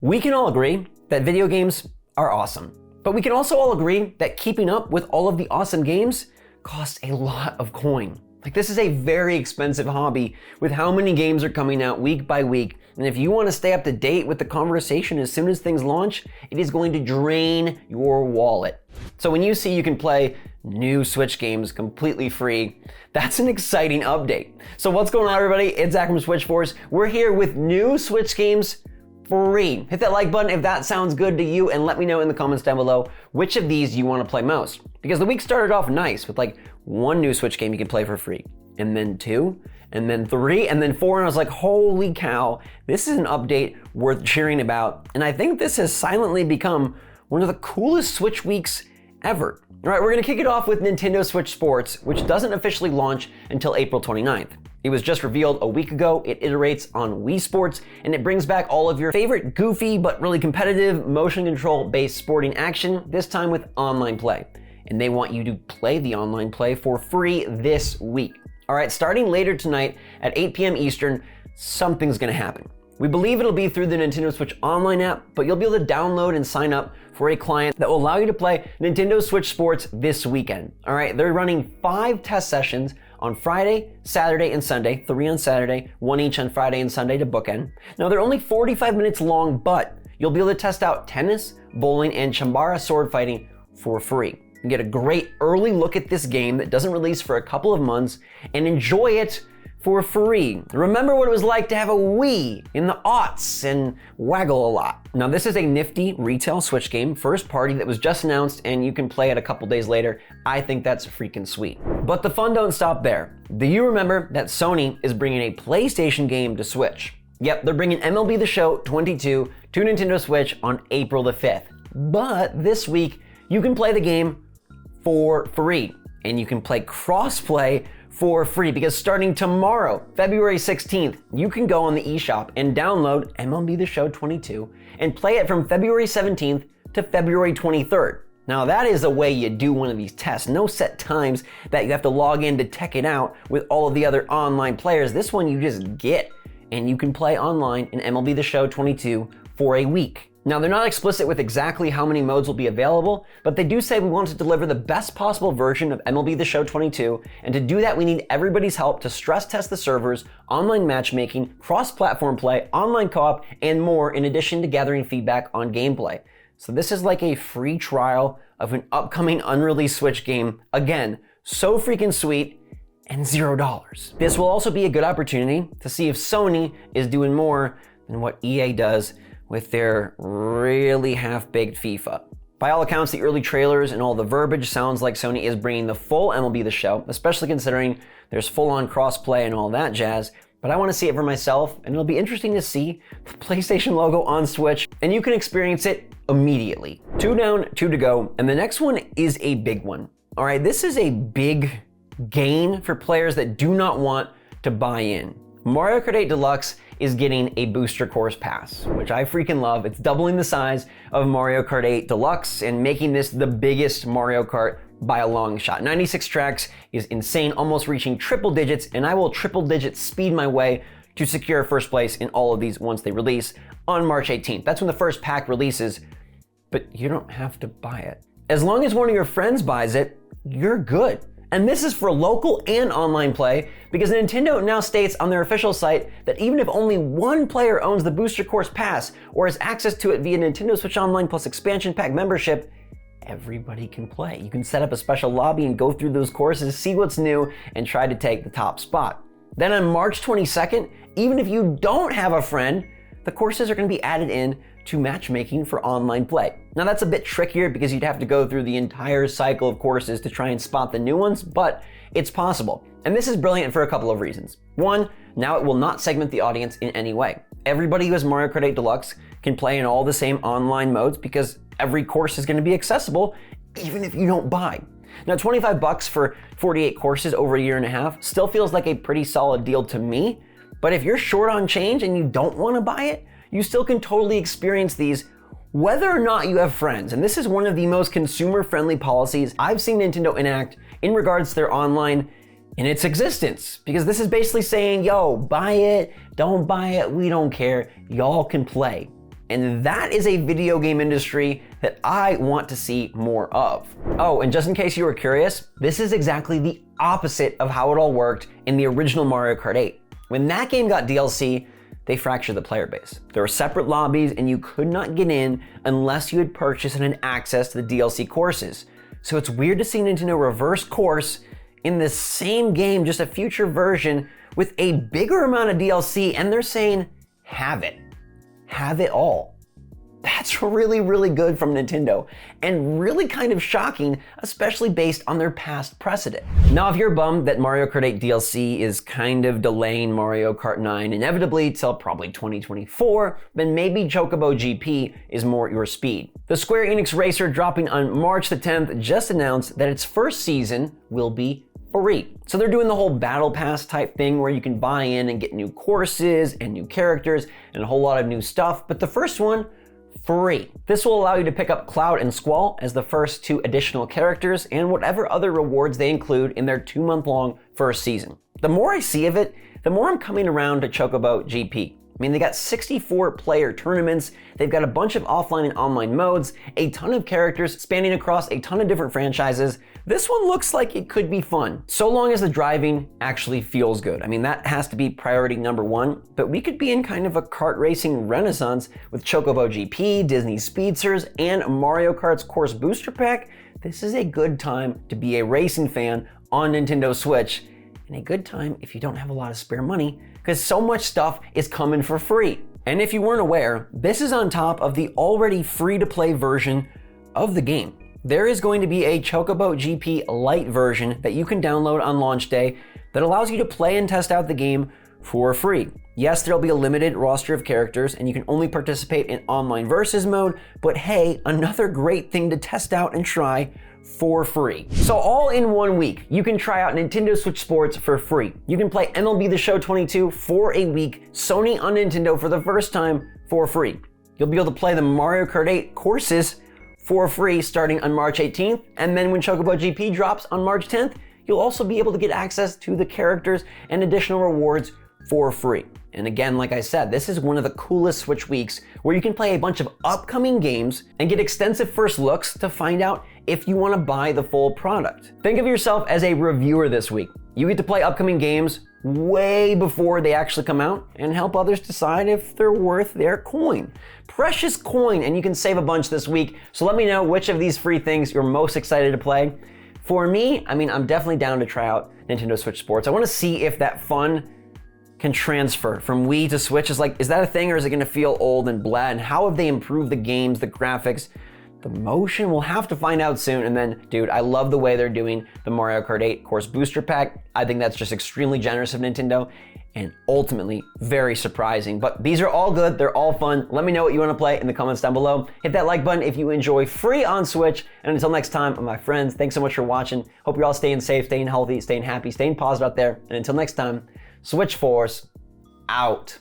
We can all agree that video games are awesome, but we can also all agree that keeping up with all of the awesome games costs a lot of coin. Like, this is a very expensive hobby with how many games are coming out week by week. And if you want to stay up to date with the conversation as soon as things launch, it is going to drain your wallet. So when you see you can play new Switch games completely free, that's an exciting update. So what's going on, everybody? It's Zach from SwitchForce. We're here with new Switch games free. Hit that like button if that sounds good to you, and let me know in the comments down below which of these you want to play most. Because the week started off nice with like one new Switch game you can play for free, and then two, and then three, and then four, and I was like, holy cow, this is an update worth cheering about. And I think this has silently become one of the coolest Switch weeks ever. All right, we're gonna kick it off with Nintendo Switch Sports, which doesn't officially launch until April 29th. It was just revealed a week ago. It iterates on Wii Sports, and it brings back all of your favorite goofy but really competitive motion control based sporting action, this time with online play. And they want you to play the online play for free this week. All right, starting later tonight at 8 p.m. Eastern, something's gonna happen. We believe it'll be through the Nintendo Switch Online app, but you'll be able to download and sign up for a client that will allow you to play Nintendo Switch Sports this weekend. All right, they're running 5 test sessions on Friday, Saturday, and Sunday, 3 on Saturday, 1 each on Friday and Sunday to bookend. Now, they're only 45 minutes long, but you'll be able to test out tennis, bowling, and Chambara sword fighting for free. You get a great early look at this game that doesn't release for a couple of months and enjoy it for free. Remember what it was like to have a Wii in the aughts and waggle a lot. Now, this is a nifty retail Switch game, first party, that was just announced, and you can play it a couple days later. I think that's freaking sweet. But the fun don't stop there. Do you remember that Sony is bringing a PlayStation game to Switch? Yep, they're bringing MLB The Show 22 to Nintendo Switch on April the 5th. But this week, you can play the game for free, and you can play cross-play for free, because starting tomorrow, February 16th, you can go on the eShop and download MLB The Show 22 and play it from February 17th to February 23rd. Now, that is the way you do one of these tests. No set times that you have to log in to check it out with all of the other online players. This one you just get, and you can play online in MLB The Show 22 for a week. Now, they're not explicit with exactly how many modes will be available, but they do say we want to deliver the best possible version of MLB The Show 22, and to do that, we need everybody's help to stress test the servers, online matchmaking, cross-platform play, online co-op, and more, in addition to gathering feedback on gameplay. So this is like a free trial of an upcoming unreleased Switch game. Again, so freaking sweet, and $0. This will also be a good opportunity to see if Sony is doing more than what EA does with their really half-baked FIFA. By all accounts, the early trailers and all the verbiage sounds like Sony is bringing the full MLB The Show, especially considering there's full-on cross-play and all that jazz. But I want to see it for myself, and it'll be interesting to see the PlayStation logo on Switch, and you can experience it immediately. 2 down, 2 to go, and the next one is a big one. All right, this is a big gain for players that do not want to buy in. Mario Kart 8 Deluxe is getting a booster course pass, which I freaking love. It's doubling the size of Mario Kart 8 Deluxe and making this the biggest Mario Kart by a long shot. 96 tracks is insane, almost reaching triple digits, and I will triple digit speed my way to secure first place in all of these once they release on March 18th. That's when the first pack releases, but you don't have to buy it. As long as one of your friends buys it, you're good. And this is for local and online play, because Nintendo now states on their official site that even if only one player owns the Booster Course Pass or has access to it via Nintendo Switch Online plus expansion pack membership, everybody can play. You can set up a special lobby and go through those courses, see what's new, and try to take the top spot. Then on March 22nd, even if you don't have a friend, the courses are going to be added in to matchmaking for online play. Now, that's a bit trickier because you'd have to go through the entire cycle of courses to try and spot the new ones, but it's possible. And this is brilliant for a couple of reasons. One, now it will not segment the audience in any way. Everybody who has Mario Kart 8 Deluxe can play in all the same online modes because every course is going to be accessible even if you don't buy. Now, $25 for 48 courses over a year and a half still feels like a pretty solid deal to me, but if you're short on change and you don't want to buy it, you still can totally experience these whether or not you have friends. And this is one of the most consumer-friendly policies I've seen Nintendo enact in regards to their online in its existence. Because this is basically saying, yo, buy it, don't buy it, we don't care, y'all can play. And that is a video game industry that I want to see more of. Oh, and just in case you were curious, this is exactly the opposite of how it all worked in the original Mario Kart 8. When that game got DLC, they fractured the player base. There were separate lobbies and you could not get in unless you had purchased and had access to the DLC courses. So it's weird to see Nintendo reverse course in the same game, just a future version with a bigger amount of DLC, and they're saying, have it. Have it all. That's really, really good from Nintendo, and really kind of shocking, especially based on their past precedent. Now, if you're bummed that Mario Kart 8 DLC is kind of delaying Mario Kart 9 inevitably till probably 2024, then maybe Chocobo GP is more your speed. The Square Enix racer dropping on March the 10th just announced that its first season will be free. So they're doing the whole battle pass type thing where you can buy in and get new courses and new characters and a whole lot of new stuff, but the first one, free. This will allow you to pick up Cloud and Squall as the first two additional characters and whatever other rewards they include in their 2-month-long first season. The more I see of it, the more I'm coming around to Chocobo GP. I mean, they got 64 player tournaments, they've got a bunch of offline and online modes, a ton of characters spanning across a ton of different franchises. This one looks like it could be fun, so long as the driving actually feels good. I mean, that has to be priority number one, but we could be in kind of a kart racing renaissance with Chocobo GP, Disney Speedsters, and Mario Kart's Course Booster Pack. This is a good time to be a racing fan on Nintendo Switch, and a good time if you don't have a lot of spare money, because so much stuff is coming for free. And if you weren't aware, this is on top of the already free-to-play version of the game. There is going to be a Chocobo GP Lite version that you can download on launch day that allows you to play and test out the game for free. Yes, there'll be a limited roster of characters and you can only participate in online versus mode, but hey, another great thing to test out and try for free. So all in 1 week, you can try out Nintendo Switch Sports for free. You can play MLB The Show 22 for a week, Sony on Nintendo for the first time for free. You'll be able to play the Mario Kart 8 courses for free starting on March 18th, and then when Chocobo GP drops on March 10th, you'll also be able to get access to the characters and additional rewards for free. And again, like I said, this is one of the coolest Switch weeks where you can play a bunch of upcoming games and get extensive first looks to find out if you want to buy the full product. Think of yourself as a reviewer this week. You get to play upcoming games way before they actually come out and help others decide if they're worth their coin. Precious coin, and you can save a bunch this week. So let me know which of these free things you're most excited to play. For me, I mean, I'm definitely down to try out Nintendo Switch Sports. I want to see if that fun can transfer from Wii to Switch. Is that a thing, or is it going to feel old and bland? And how have they improved the games, the graphics, the motion? We'll have to find out soon. And then, dude, I love the way they're doing the Mario Kart 8 Course Booster Pack. I think that's just extremely generous of Nintendo and ultimately very surprising. But these are all good. They're all fun. Let me know what you want to play in the comments down below. Hit that like button if you enjoy free on Switch. And until next time, my friends, thanks so much for watching. Hope you're all staying safe, staying healthy, staying happy, staying positive out there. And until next time, SwitchForce out.